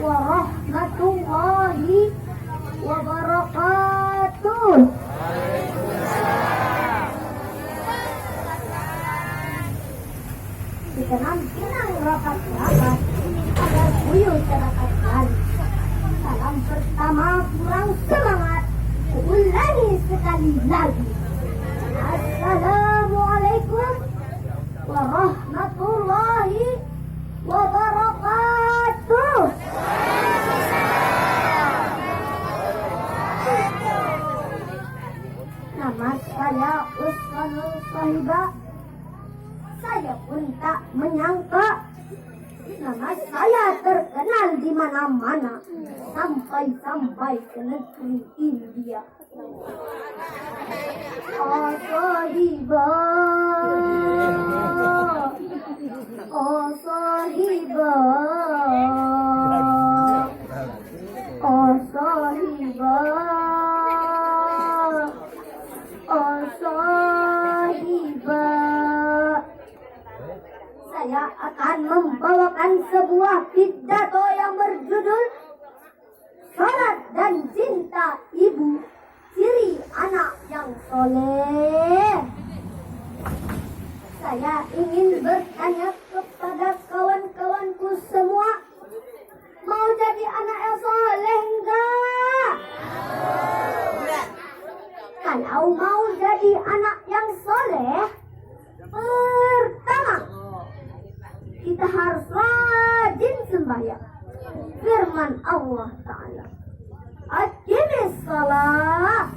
warahmatullahi wabarakatuh. Senang-senang rapat-rapat ada buyut ceritakan. Salam pertama kurang semangat, ulangi sekali lagi. Assalamualaikum warahmatullahi wabarakatuh. Nama saya Usmanul Sahibah. Saya pun tak menyangka nama saya terkenal di mana-mana, sampai-sampai ke negeri India. Oh sahibah, oh sahibah, oh sahibah, oh sahibah. Saya akan membawakan sebuah pidato yang berjudul Salat dan Cinta Ibu, Ciri Anak yang Soleh. Saya ingin bertanya kepada kawan-kawanku semua, mau jadi anak yang soleh enggak? Kalau mau jadi anak yang soleh, pertama kita harus rajin sembahyang. Firman Allah Ta'ala, Aqimis shalah,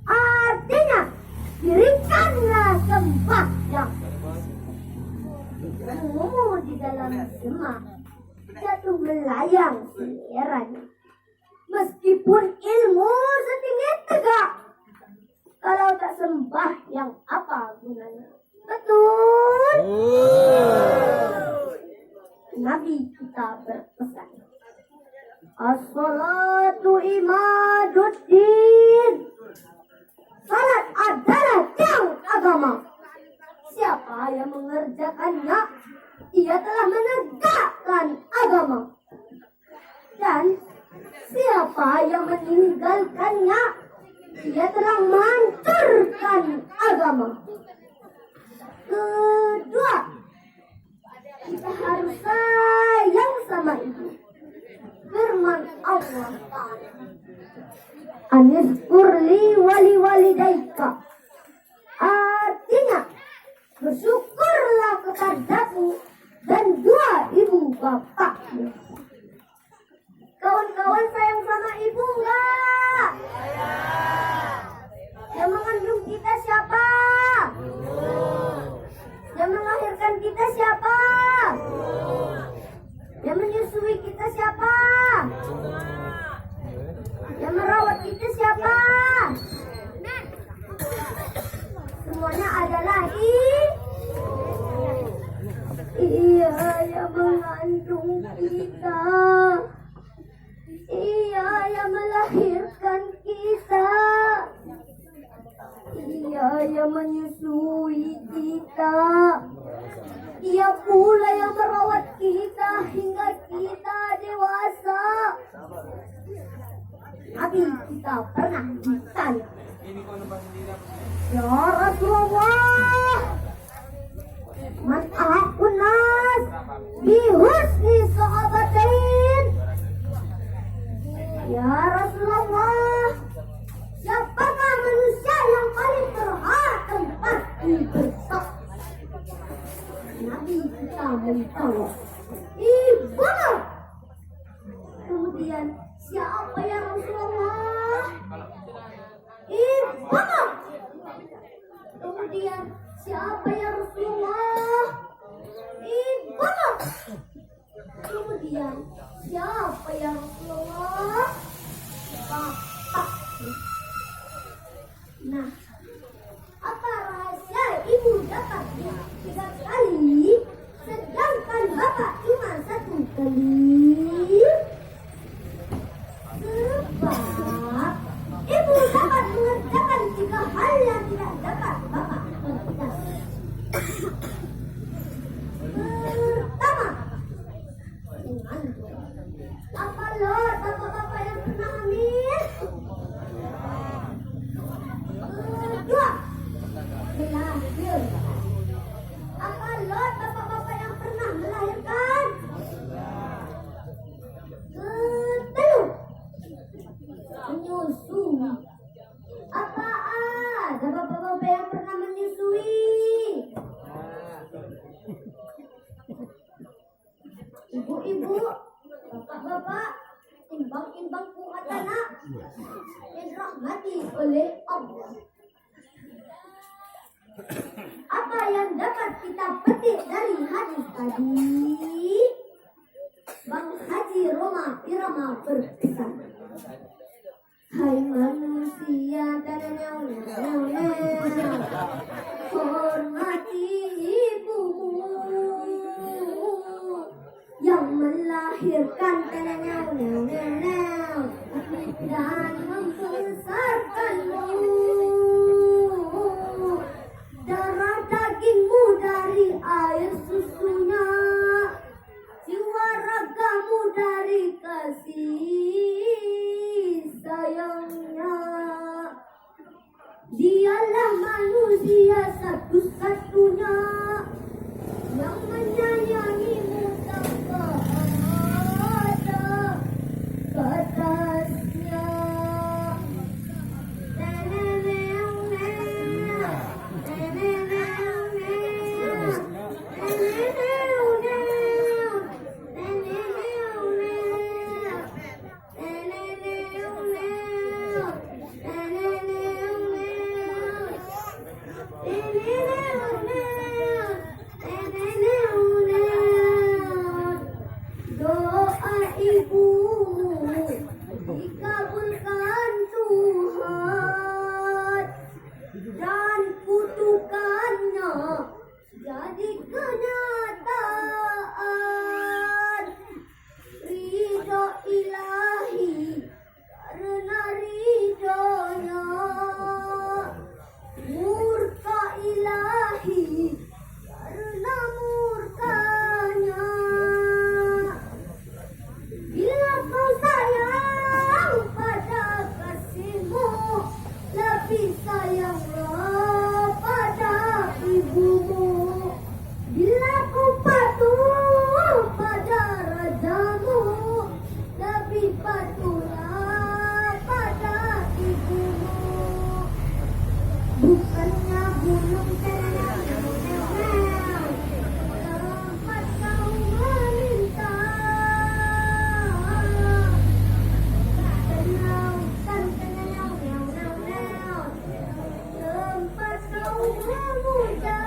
artinya dirikanlah sembahyang. Di dalam semak jatuh melayang seliranya. Meskipun ilmu setinggi tegak, kalau tak sembahyang apa gunanya? Betul. Nabi kita berpesan, as-salatu imaduddin. Salat adalah tiang agama. Siapa yang mengerjakannya, ia telah menegakkan agama. Dan siapa yang meninggalkannya, ia telah menghancurkan agama. Kedua, kita harus sayang sama ibu. Firman Allah Ta'ala, Anizkurli wali walidaika, artinya bersyukurlah kepadaku dan dua ibu bapakmu. Kawan-kawan sayang sama ibu enggak? Yang mengandung kita siapa? Yang melahirkan kita siapa? Yang menyusui kita siapa? Yang merawat kita siapa? Semuanya adalah iya yang mengandung kita. Iya yang melahirkan kita. Ia yang menyusui kita. Ia pula yang merawat kita hingga kita dewasa. Tapi kita pernah ditanya, ya Rasulullah, man ahaqqun nas bi husni sahabatain. Ya Rasulullah, siapakah manusia yang paling berhak tempat dibersak? Nabi kita menjawab, ibu. Kemudian, siapa ya Rasulullah? Ibu. Kemudian, siapa ya Rasulullah? Ibu. Kemudian, siapa ya Rasulullah? Bapak. Nah, apa rahasia ibu dapat tiga kali, sedangkan bapak cuma satu kali? Sebab ibu dapat mengerjakan tiga hal yang tidak dapat bapak kerjakan. Pertama, mengandung. Ibu-ibu, bapak-bapak, timbang-timbang po katana, dirahmati oleh Allah. Apa yang dapat kita petik dari hadis tadi? Bang Haji Roma Irama berpesan, hai manusia hormati ibumu yang melahirkan dan membesarkanmu. Darah dagingmu dari air susunya, jiwa ragamu dari kasih sayangnya. Dialah manusia satu-satunya yang menyayangimu tanpa ada batasnya. Doa ibumu dikabulkan Tuhan dan kutukannya jadi kenyataan. Ridho ilahi karena ridhonya, murka ilahi karena murkanya. Bila kau sayang pada kasihmu, lebih sayanglah pada ibumu. Bila kau patuh pada rajamu, lebih patuhlah pada ibumu. Bukannya gunung tempat kau meminta, tempat kau memuja.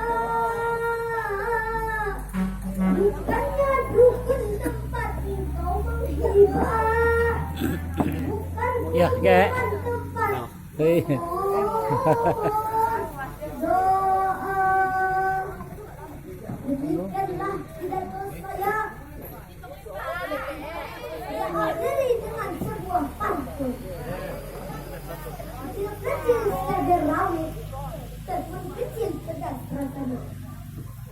Bukannya dukun tempat kau menghibah, bukan Ya, Kek. tempat Hei. doa. Demikianlah pidato saya. Saya akhiri dengan sebuah pantun. Kecil-kecil segar rawit, terbun kecil pedas rasanya.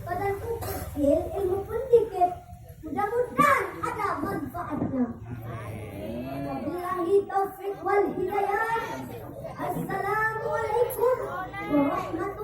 Badanku kecil, ilmu pun dikit. Mudah-mudahan ada manfaatnya. Wabillahi taufiq wal hidayah. Assalamualaikum warahmatullahi